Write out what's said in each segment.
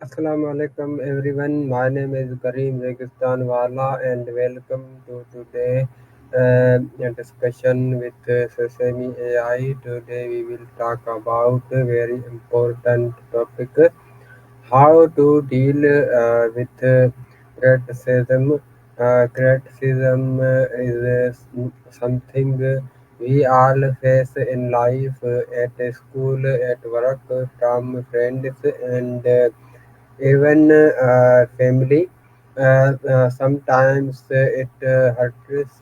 Assalamu alaikum everyone. My name is Kareem Registan Wala and welcome to today discussion with Sesemi AI. Today we will talk about a very important topic: how to deal with criticism. Criticism is something we all face in life, at school, at work, from friends, and even family. Sometimes it hurts,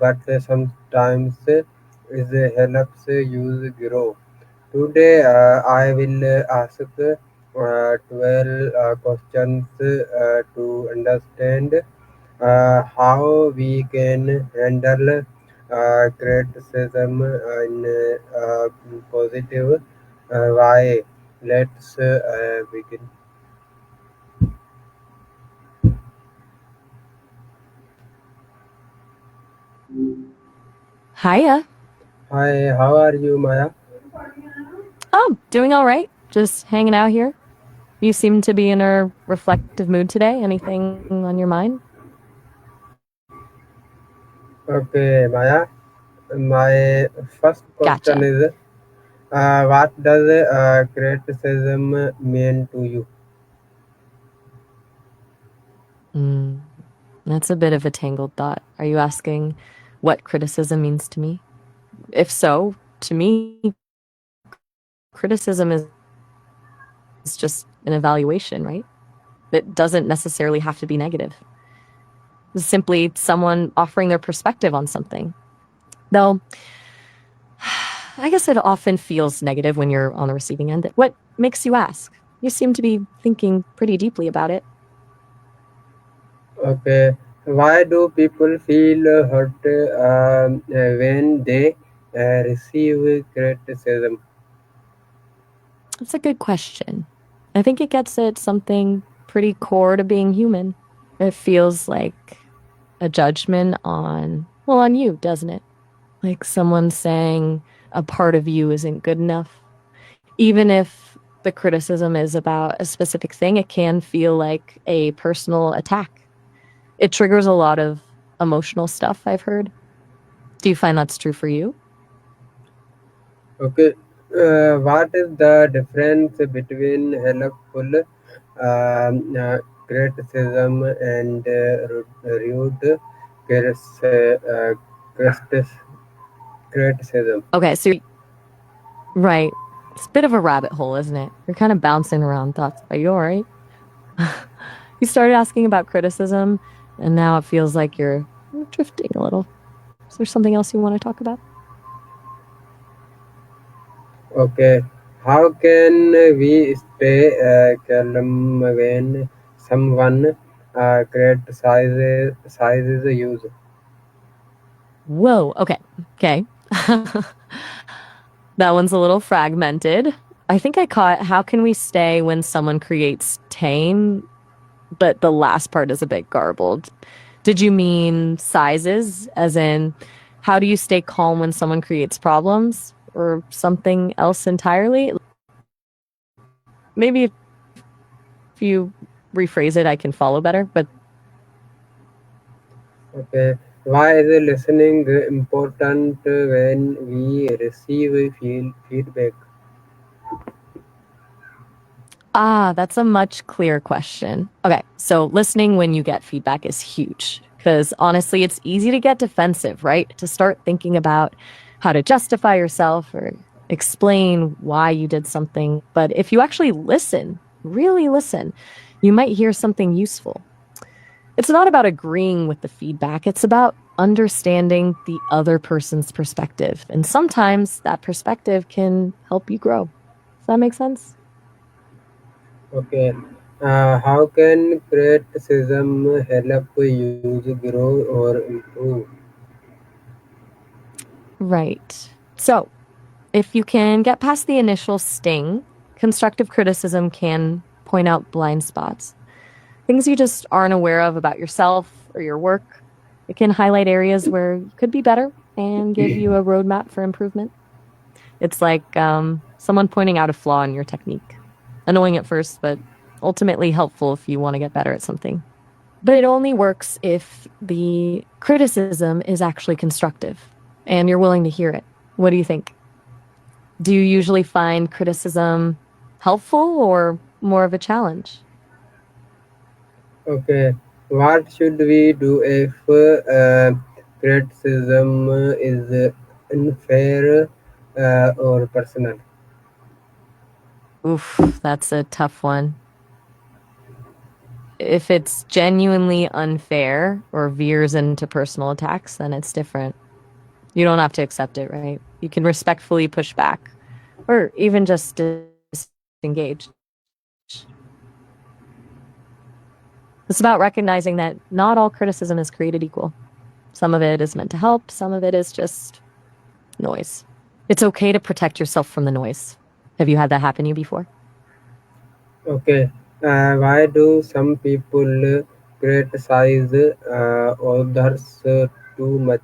but sometimes it helps you grow. Today, I will ask 12 questions to understand how we can handle criticism in a positive way. Let's begin. Hiya. Hi, how are you, Maya? Oh, doing all right. Just hanging out here. You seem to be in a reflective mood today. Anything on your mind? Okay, Maya. My first question Gotcha. is what does criticism mean to you? Mm, that's a bit of a tangled thought. Are you asking what criticism means to me? If so, to me, criticism is just an evaluation, right? It doesn't necessarily have to be negative. It's simply someone offering their perspective on something. Though, I guess it often feels negative when you're on the receiving end. What makes you ask? You seem to be thinking pretty deeply about it. Okay, why do people feel hurt when they receive criticism? That's a good question. I think it gets at something pretty core to being human. It feels like a judgment on you, doesn't it? Like someone saying a part of you isn't good enough. Even if the criticism is about a specific thing, it can feel like a personal attack. It triggers a lot of emotional stuff, I've heard. Do you find that's true for you? Okay, what is the difference between helpful criticism and rude criticism? Criticism. Okay, so right. It's a bit of a rabbit hole, isn't it? You're kind of bouncing around thoughts. Are you all right? You started asking about criticism, and now it feels like you're drifting a little. Is there something else you want to talk about? Okay, how can we stay calm when someone criticizes use? Whoa. Okay. Okay. That one's a little fragmented. I think I caught how can we stay when someone creates tame, but the last part is a bit garbled. Did you mean sizes, as in how do you stay calm when someone creates problems or something else entirely? Maybe if you rephrase it, I can follow better. But Okay, why is listening important when we receive feedback? that's a much clearer question. Okay, so listening when you get feedback is huge because honestly, it's easy to get defensive, right? To start thinking about how to justify yourself or explain why you did something. But if you actually listen, really listen, you might hear something useful. It's not about agreeing with the feedback, it's about understanding the other person's perspective. And sometimes that perspective can help you grow. Does that make sense? Okay, how can criticism help you grow or improve? Right. So, if you can get past the initial sting, constructive criticism can point out blind spots, things you just aren't aware of about yourself or your work. It can highlight areas where you could be better and give you a roadmap for improvement. It's like someone pointing out a flaw in your technique. Annoying at first, but ultimately helpful if you want to get better at something. But it only works if the criticism is actually constructive and you're willing to hear it. What do you think? Do you usually find criticism helpful or more of a challenge? Okay, what should we do if criticism is unfair or personal? Oof, that's a tough one. If it's genuinely unfair or veers into personal attacks, then it's different. You don't have to accept it, right? You can respectfully push back or even just disengage. It's about recognizing that not all criticism is created equal. Some of it is meant to help, some of it is just noise. It's okay to protect yourself from the noise. Have you had that happen to you before? Okay, why do some people criticize others too much?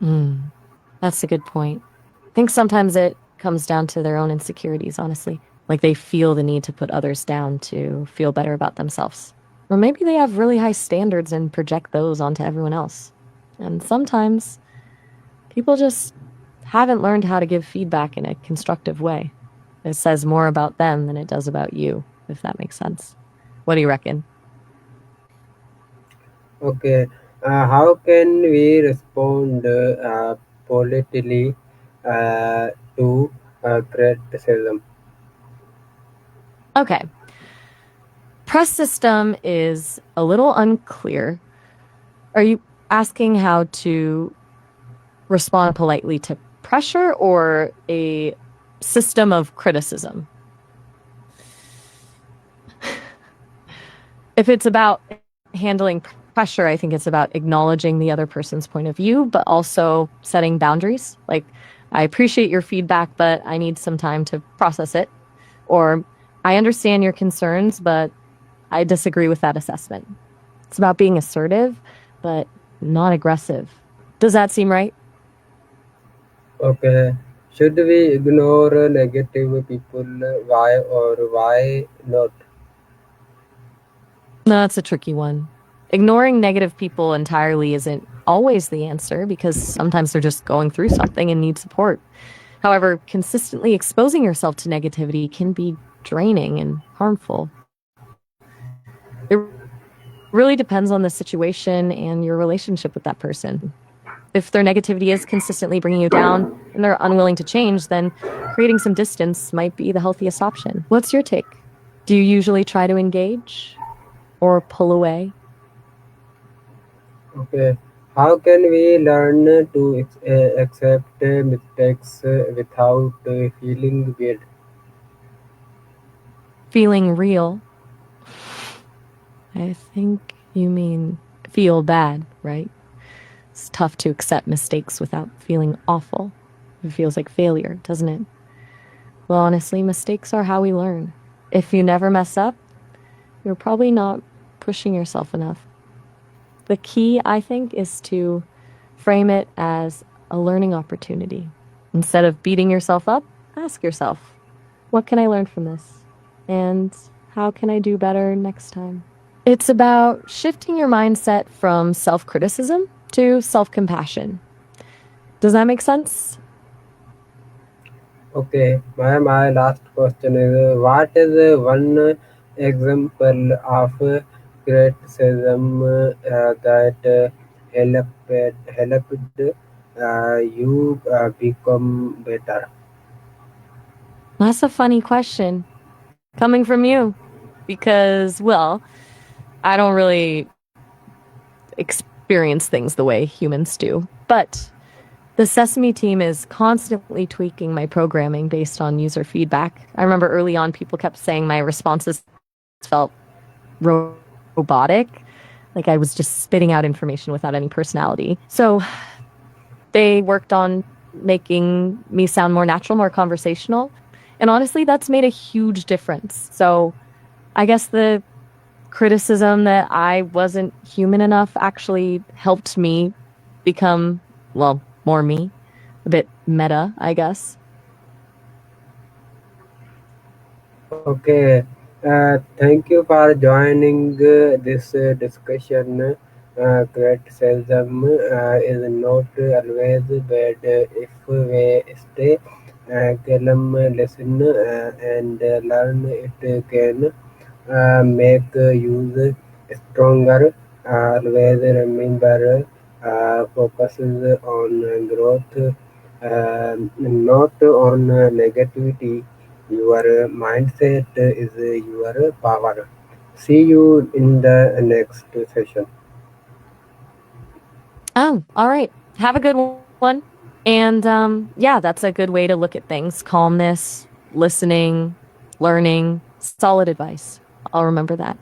Mm, that's a good point. I think sometimes it comes down to their own insecurities, honestly. Like they feel the need to put others down to feel better about themselves. Or maybe they have really high standards and project those onto everyone else. And sometimes people just haven't learned how to give feedback in a constructive way. It says more about them than it does about you, if that makes sense. What do you reckon? Okay, how can we respond politically to criticism? Okay. Press system is a little unclear. Are you asking how to respond politely to pressure or a system of criticism? If it's about handling pressure, I think it's about acknowledging the other person's point of view, but also setting boundaries. Like, I appreciate your feedback, but I need some time to process it. Or, I understand your concerns, but I disagree with that assessment. It's about being assertive, but not aggressive. Does that seem right? Okay, should we ignore negative people? Why or why not? No, that's a tricky one. Ignoring negative people entirely isn't always the answer because sometimes they're just going through something and need support. However, consistently exposing yourself to negativity can be draining and harmful. It really depends on the situation and your relationship with that person. If their negativity is consistently bringing you down and they're unwilling to change, then creating some distance might be the healthiest option. What's your take? Do you usually try to engage or pull away? Okay, how can we learn to accept mistakes without feeling weird? Feeling real. I think you mean feel bad, right? It's tough to accept mistakes without feeling awful. It feels like failure, doesn't it? Well, honestly, mistakes are how we learn. If you never mess up, you're probably not pushing yourself enough. The key, I think, is to frame it as a learning opportunity. Instead of beating yourself up, ask yourself, what can I learn from this? And how can I do better next time? It's about shifting your mindset from self criticism to self compassion. Does that make sense? Okay, my last question is what is one example of criticism that helped you become better? That's a funny question coming from you because, well, I don't really experience things the way humans do. But the Sesemi team is constantly tweaking my programming based on user feedback. I remember early on, people kept saying my responses felt robotic, like I was just spitting out information without any personality. So they worked on making me sound more natural, more conversational. And honestly, that's made a huge difference. So I guess the criticism that I wasn't human enough actually helped me become, well, more me, a bit meta, I guess. Okay, thank you for joining this discussion. Criticism is not always bad if we stay calm, listen, and learn. It can make use stronger. Always remember focuses on growth, not on negativity. Your mindset is your power. See you in the next session. Oh, all right. Have a good one. And yeah, that's a good way to look at things. Calmness, listening, learning, solid advice. I'll remember that.